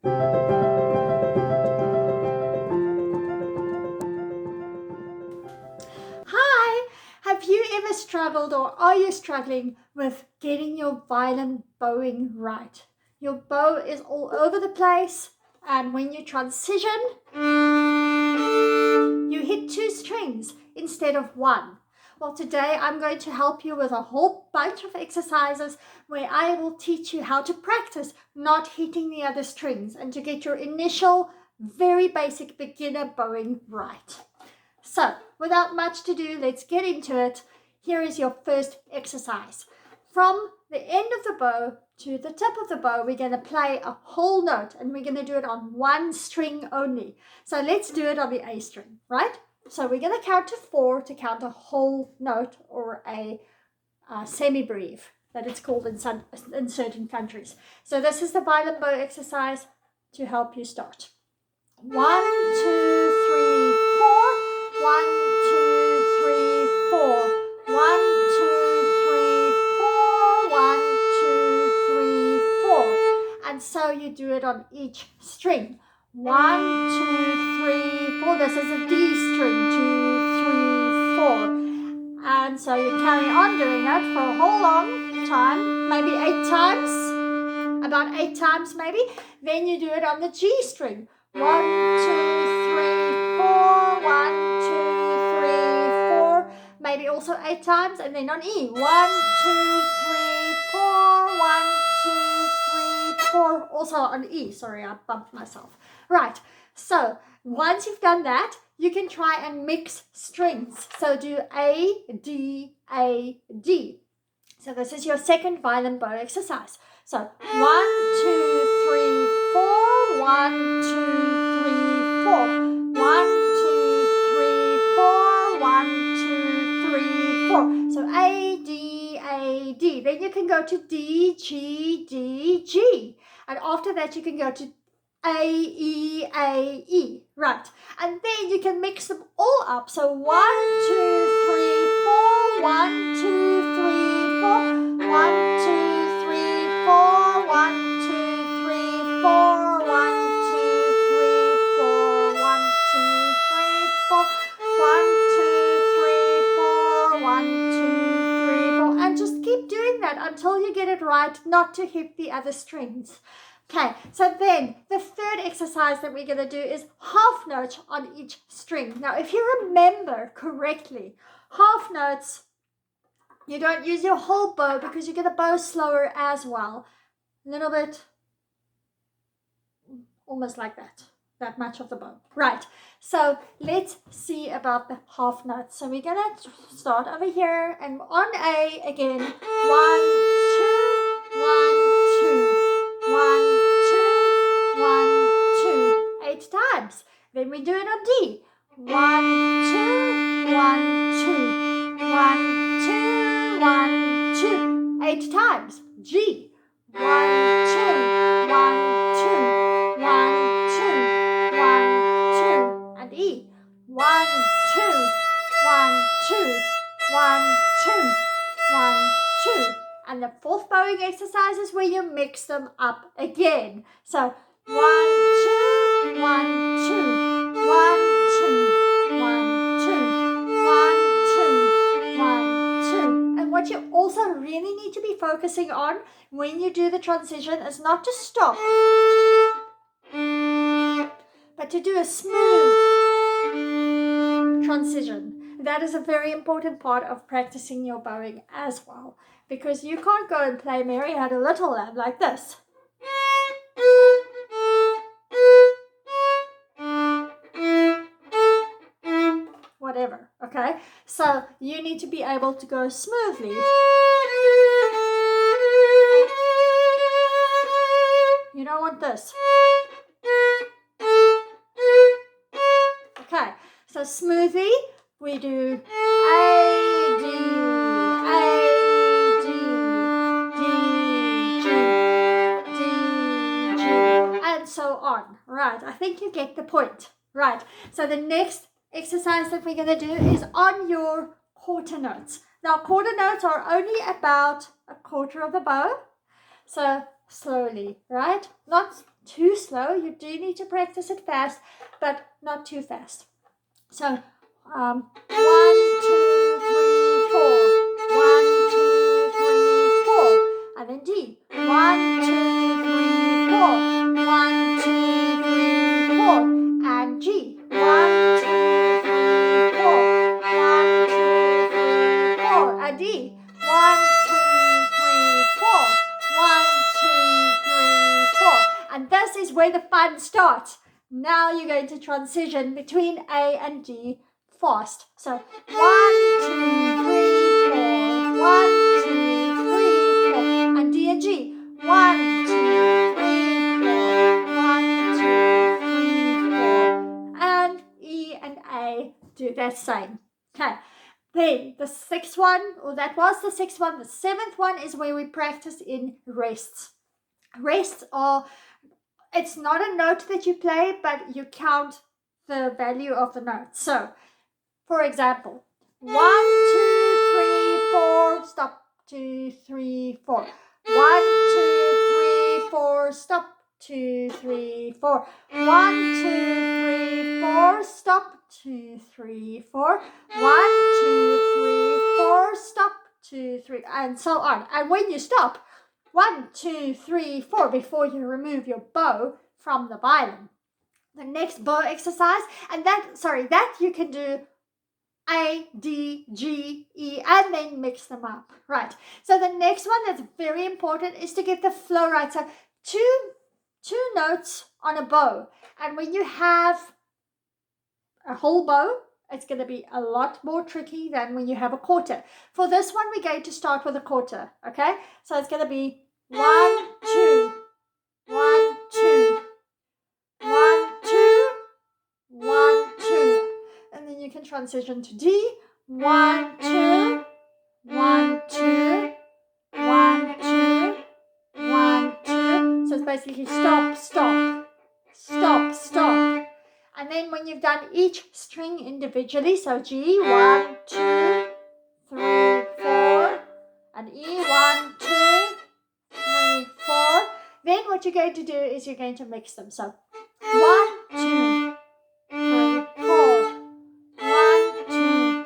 Hi! Have you ever struggled or are you struggling with getting your violin bowing right? Your bow is all over the place, and when you transition, you hit 2 strings instead of 1. Well, today I'm going to help you with a whole bunch of exercises where I will teach you how to practice not hitting the other strings and to get your initial, very basic beginner bowing right. So, without much to do, let's get into it. Here is your first exercise. From the end of the bow to the tip of the bow, we're going to play a whole note, and we're going to do it on 1 string only. So let's do it on the A string, right? So we're going to count to 4 to count a whole note, or a semi-breve that it's called in certain countries. So this is the violin bow exercise to help you start. 1, 2, 3, 4. 1, 2, 3, 4. 1, 2, 3, 4. 1, 2, 3, 4. And so you do it on each string. 1, 2, 3, 4. This is a D string. 2, 3, 4. And so you carry on doing it for a whole long time, maybe 8 times, about 8 times maybe. Then you do it on the G string. 1, 2, 3, 4. 1, 2, 3, 4. Maybe also 8 times, and then on E. 1, 2, 3, 4. 1, 2, 3, 4. Also on E. Sorry, I bumped myself. Right. So once you've done that, you can try and mix strings. So do A, D, A, D. So this is your second violin bow exercise. So 1, 2, 3, 4. 1, 2, 3, 4. 1, 2, 3, 4. 1, 2, 3, 4. So A, D, A, D. Then you can go to D, G, D, G. And after that, you can go to A, E, A, E. Right. And then you can mix them all up. So 1, 2, 3, 4. 1, 2, 3, 4. 1, 2, 3, 4. 1, 2, 3, 4. 1, 2, 3, 4. 1, 2, 3, 4. 1, 2, 3, 4. 1, 2, 3, 4. And just keep doing that until you get it right, not to hit the other strings. Okay, so then the third exercise that we're going to do is half notes on each string. Now, if you remember correctly, half notes, you don't use your whole bow because you're going to bow slower as well. A little bit, almost like that much of the bow. Right, so let's see about the half notes. So we're going to start over here, and on A again, 1, 2, 1, 2. 1, 2, 1, 2, 8 times. Then we do it on D. 1, 2, 1, 2. 1, 2, 1, 2. 8 times. G. 1, 2, 1, 2. 1, 2, 1, 2. And E. 1, 2, 1, 2. 1, 2, 1, 2. And the fourth bowing exercise is where you mix them up again. So 1, 2, 1, 2, 1, 2, 1, 2, 1, 2, 1, 2. And what you also really need to be focusing on when you do the transition is not to stop, but to do a smooth transition. That is a very important part of practicing your bowing as well, because you can't go and play Mary Had a Little Lamb like this. Whatever, okay? So you need to be able to go smoothly. You don't want this. Okay, so smoothly we do A, D, A, D, D, G, D, G, and so on. Right, I think you get the point. Right, so the next exercise that we're going to do is on your quarter notes. Now, quarter notes are only about a quarter of the bow, so slowly, right? Not too slow. You do need to practice it fast, but not too fast. So 1, 2, 3, 4. 1, 2, 3, 4. And then D. 1, 2, 3, 4. 1, 2, 3, 4. And G. 1, 2, 3, 4. 1, 2, 3, 4. And D. 1, 2, 3, 4. 1, 2, 3, 4. And this is where the fun starts. Now you're going to transition between A and D fast. So 1, 2, 3, 4. 1, 2, 3, 4. And D and G. 1, 2, 3, 4. 1, 2, 3, 4. And E and A do that same. Okay. Then the sixth one, or that was the sixth one. The seventh one is where we practice in rests. Rests are, it's not a note that you play, but you count the value of the note. So, for example, 1, 2, 3, 4, stop, 2, 3, 4. 1, 2, 3, 4, stop, 2, 3, 4. 1, 2, 3, 4, stop, 2, 3, 4. 1, 2, 3, 4, stop, 2, 3, and so on. And when you stop, 1, 2, 3, 4 before you remove your bow from the violin. The next bow exercise, and that you can do A, D, G, E, and then mix them up. Right. So the next one that's very important is to get the flow right. So two notes on a bow. And when you have a whole bow, it's going to be a lot more tricky than when you have a quarter. For this one, we're going to start with a quarter. Okay. So it's going to be 1, 2, 1, 2, 1, 2, 1, 2. And then you can transition to D. 1, 2, 1, 2, 1, 2, 1, 2. So it's basically stop, stop, stop, stop. And then when you've done each string individually, so G, 1, 2, 3, 4, and E, 1, 2, 3, 4. Then what you're going to do is you're going to mix them. So 1, 2, 3, 4. 1, 2,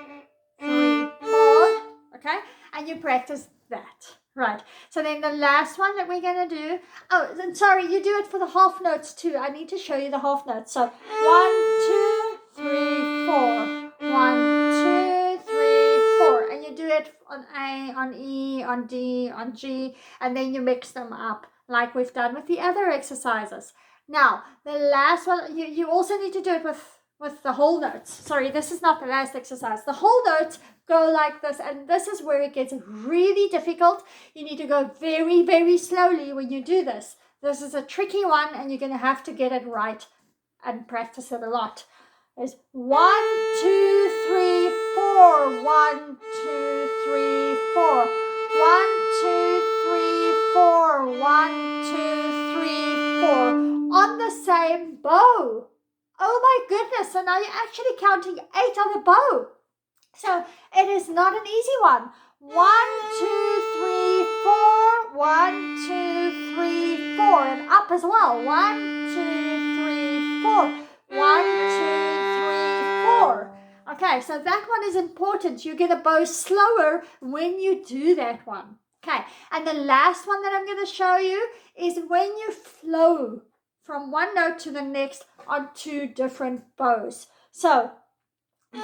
3, 4. Okay, and you practice that. Right. So then the last one that we're going to do. Oh, and sorry, you do it for the half notes too. I need to show you the half notes. So 1, 2, 3, 4. 1, 2, 3, 4. And you do it on A, on E, on D, on G, and then you mix them up like we've done with the other exercises. Now, the last one, you also need to do it with the whole notes. Sorry, this is not the last exercise. The whole notes go like this, and this is where it gets really difficult. You need to go very, very slowly when you do this. This is a tricky one, and you're going to have to get it right and practice it a lot. There's 1, 2, 3, 4. 1, 2, 3, 4. 1, 2, 3, 4. 1, 2, 3, 4. On the same bow. Oh my goodness, so now you're actually counting 8 on the bow. So it is not an easy one. 1, 2, 3, 4. 1, 2, 3, 4. And up as well. 1, 2, 3, 4. 1, 2, 3, 4. Okay, so that one is important. You get a bow slower when you do that one. Okay, and the last one that I'm going to show you is when you flow from one note to the next on 2 different bows. So 1, 2,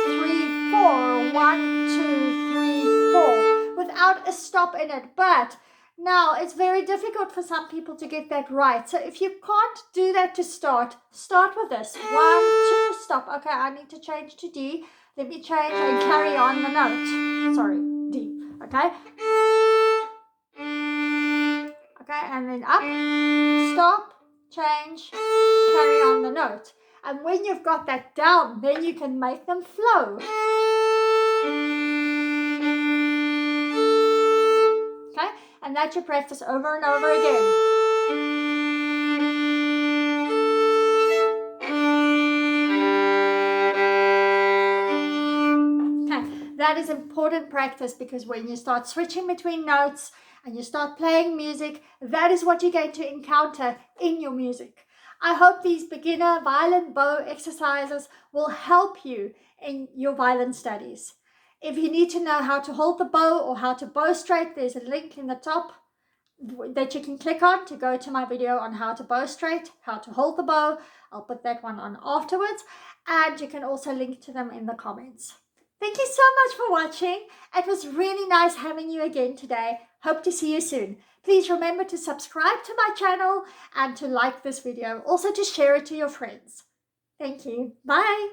3, 4. 1, 2, 3, 4. Without a stop in it. But now it's very difficult for some people to get that right. So if you can't do that to start with this. 1, 2, stop. Okay, I need to change to D. Let me change and carry on the note. Sorry, D. Okay. Okay, and then up, stop, change, carry on the note. And when you've got that down, then you can make them flow. Okay, and that you practice over and over again. Okay, that is important practice because when you start switching between notes and you start playing music, that is what you're going to encounter in your music. I hope these beginner violin bow exercises will help you in your violin studies. If you need to know how to hold the bow or how to bow straight, there's a link in the top that you can click on to go to my video on how to bow straight, how to hold the bow. I'll put that one on afterwards, and you can also link to them in the comments. Thank you so much for watching. It was really nice having you again today. Hope to see you soon. Please remember to subscribe to my channel and to like this video. Also to share it to your friends. Thank you. Bye.